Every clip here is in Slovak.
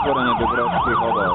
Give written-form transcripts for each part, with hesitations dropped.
otvorenie Dubravských hodov.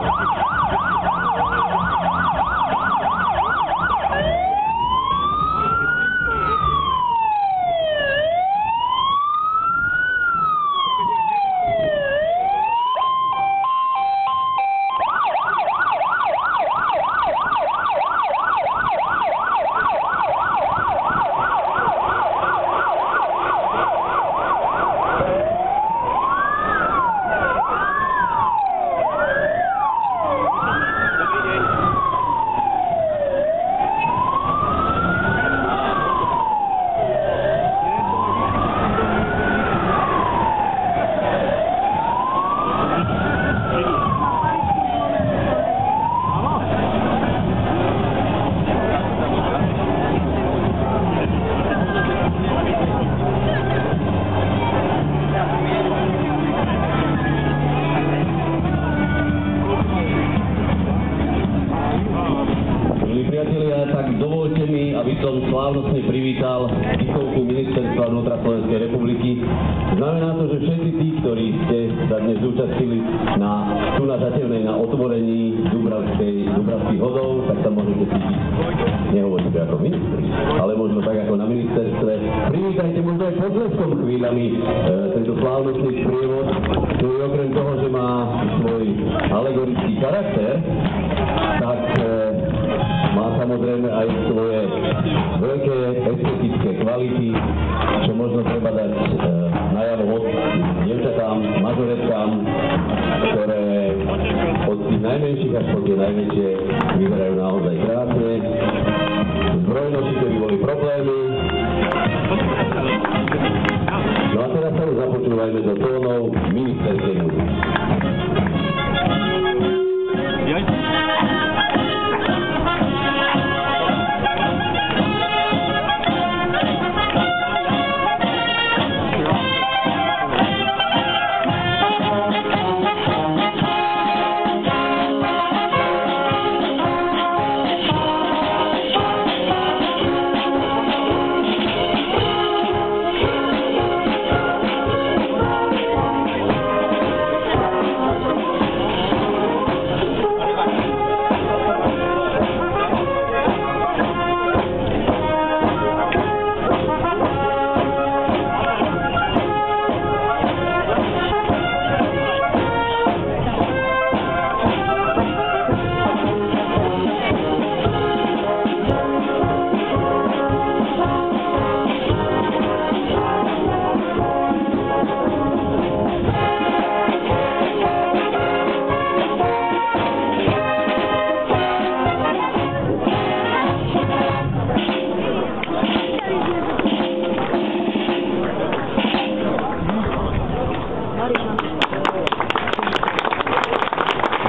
Tak dovolte mi, aby som slávnostne privítal tiskovku Ministerstva vnútra Slovenskej republiky. Znamená to, že všetci tí, ktorí ste sa dnes zúčastnili tu na Žatevnej na otvorení Dubravských hodov, tak sa môžete cítiť, nehovorím ako ministri, ale možno tak ako na ministerstve. Privítajte možno aj potleskom chvíľami tento slávnostný sprievod, ktorý okrem toho, že má svoj alegorický charakter, tak má samozrejme aj svoje veľké estetické kvality, čo možno treba dať najavo od dievčatám, mažoretkám, ktoré od tých najmenších až po tie najväčšie vyzerajú naozaj krásne. Zbrojnosti, keby boli problémy. No a teraz sa už započúvajme do tónov ministerskej muziky.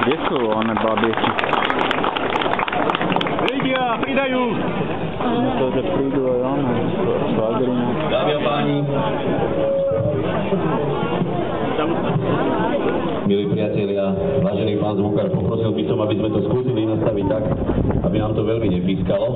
Kde sú one babiečky? Prídia, pridajú! To, že prídu aj one, švagrina. Dámy a páni, milí priatelia, vážený pán zvukár, poprosil by som, aby sme to skúsili nastaviť tak, aby nám to veľmi nepískalo.